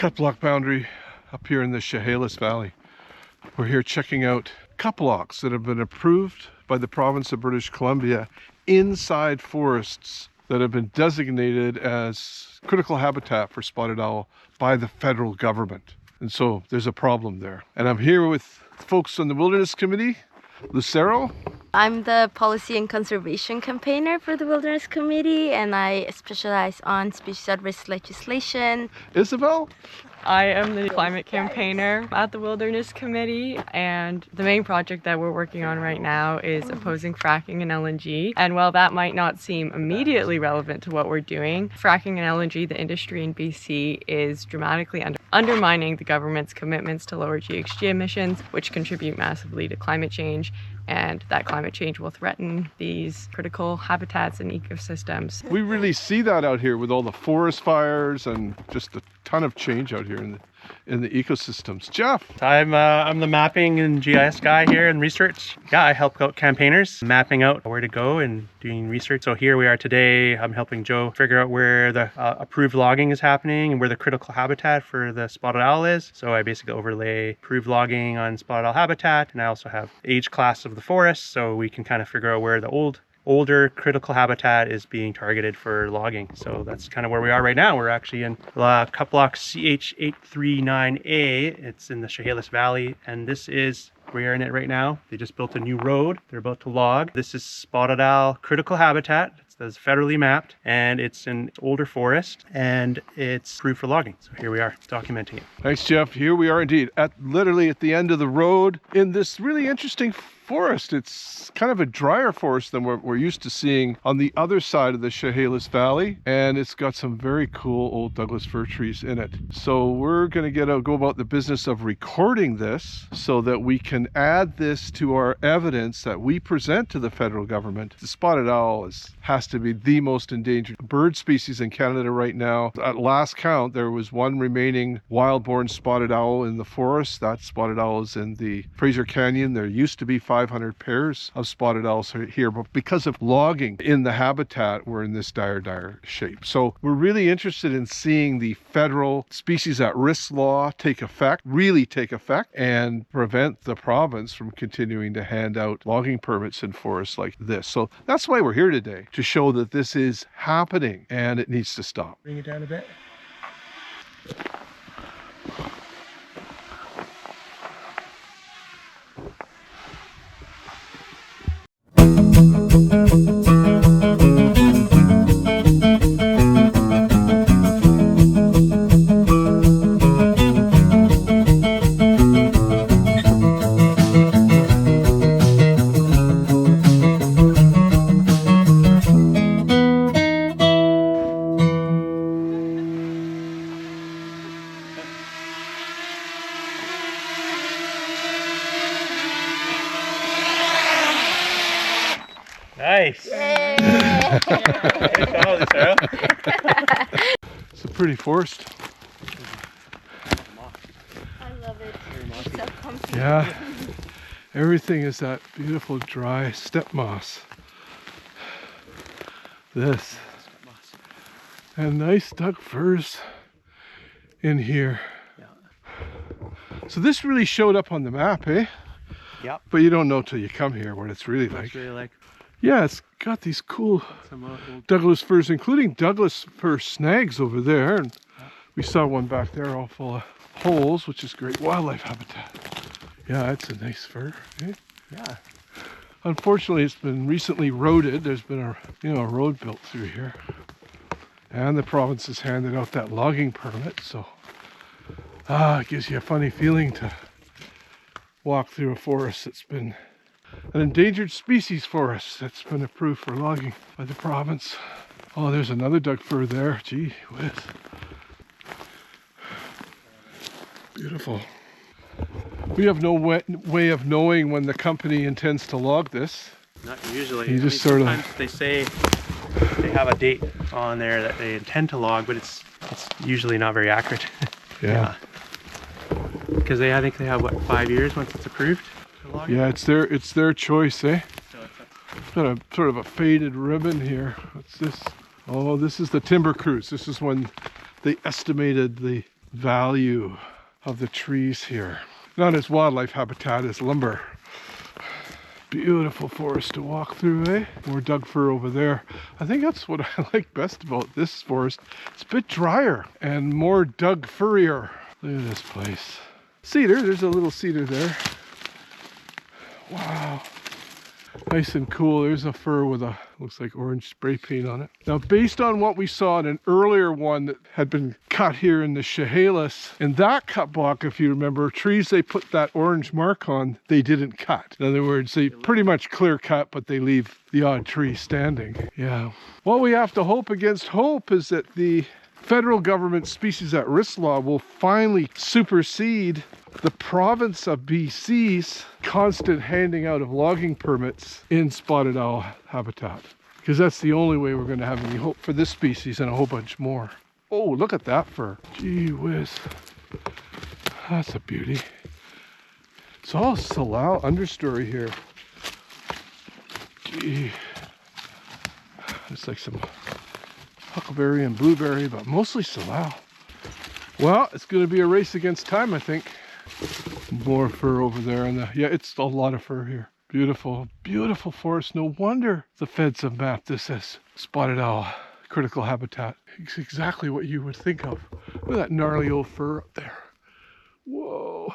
cut block boundary up here in the Chehalis Valley. We're here checking out cut blocks that have been approved by the province of British Columbia inside forests that have been designated as critical habitat for spotted owl by the federal government. And so there's a problem there. And I'm here with folks on the Wilderness Committee. Lucero. I'm the Policy and Conservation Campaigner for the Wilderness Committee, and I specialize on species at risk legislation. Isabel. I am the Climate Campaigner at the Wilderness Committee, and the main project that we're working on right now is opposing fracking and LNG. And while that might not seem immediately relevant to what we're doing, fracking and LNG, the industry in BC, is dramatically undermining the government's commitments to lower GHG emissions, which contribute massively to climate change. And that climate change will threaten these critical habitats and ecosystems. We really see that out here with all the forest fires and just a ton of change out here in the ecosystems. Jeff. I'm the mapping and GIS guy here in research. Yeah, I help out campaigners mapping out where to go and doing research. So here we are today. I'm helping Joe figure out where the approved logging is happening and where the critical habitat for the spotted owl is. So I basically overlay approved logging on spotted owl habitat, and I also have age class of the forest, so we can kind of figure out where the older critical habitat is being targeted for logging. So that's kind of where we are right now. We're actually in cut block CH839A. It's in the Chehalis Valley, and this is, we're in it right now. They just built a new road. They're about to log. This is spotted owl critical habitat. It's federally mapped, and it's an older forest, and it's approved for logging. So here we are documenting it. Thanks, Jeff. Here we are indeed, literally at the end of the road in this really interesting forest. It's kind of a drier forest than what we're used to seeing on the other side of the Chehalis Valley, and it's got some very cool old Douglas fir trees in it. So we're going to go about the business of recording this so that we can add this to our evidence that we present to the federal government. The spotted owl has to be the most endangered bird species in Canada right now. At last count, there was one remaining wild-born spotted owl in the forest. That spotted owl is in the Fraser Canyon. There used to be 500 pairs of spotted owls here, but because of logging in the habitat, we're in this dire shape. So we're really interested in seeing the federal species at risk law really take effect, and prevent the province from continuing to hand out logging permits in forests like this. So that's why we're here today, to show that this is happening and it needs to stop. Bring it down a bit. Nice. It's a pretty forest. I love it. It's so comfy. Yeah. Everything is that beautiful dry steppe moss. This. And nice Doug firs in here. So this really showed up on the map, eh? Yep. But you don't know till you come here what it's really like. Yeah, it's got these cool Douglas firs, including Douglas fir snags over there. And we saw one back there all full of holes, which is great wildlife habitat. Yeah, it's a nice fir, eh? Yeah. Unfortunately, it's been recently roaded. There's been a road built through here. And the province has handed out that logging permit, so it gives you a funny feeling to walk through a forest that's been an endangered species forest that's been approved for logging by the province. Oh, there's another Doug fir there. Gee whiz. Beautiful. We have no way of knowing when the company intends to log this. Not usually. You just sort of... Sometimes they say they have a date on there that they intend to log, but it's usually not very accurate. Yeah. Because I think they have, what, 5 years once it's approved? Yeah, it's their choice, eh? It's got a sort of a faded ribbon here. What's this? Oh, this is the timber cruise. This is when they estimated the value of the trees here. Not as wildlife habitat, as lumber. Beautiful forest to walk through, eh? More Doug fir over there. I think that's what I like best about this forest. It's a bit drier and more Doug furrier. Look at this place. Cedar, there's a little cedar there. Wow. Nice and cool. There's a fir with a, looks like orange spray paint on it. Now, based on what we saw in an earlier one that had been cut here in the Chehalis, in that cut block, if you remember, trees they put that orange mark on, they didn't cut. In other words, they pretty much clear cut, but they leave the odd tree standing. Yeah. What we have to hope against hope is that the federal government species at risk law will finally supersede the province of BC's constant handing out of logging permits in spotted owl habitat. Because that's the only way we're going to have any hope for this species and a whole bunch more. Oh, look at that fir. Gee whiz. That's a beauty. It's all salal understory here. Gee. It's like some huckleberry and blueberry, but mostly salal. Well, it's going to be a race against time, I think. More fir over there, and yeah, it's a lot of fir here. Beautiful, beautiful forest. No wonder the feds have mapped this as spotted owl critical habitat. It's exactly what you would think of. Look at that gnarly old fir up there. Whoa.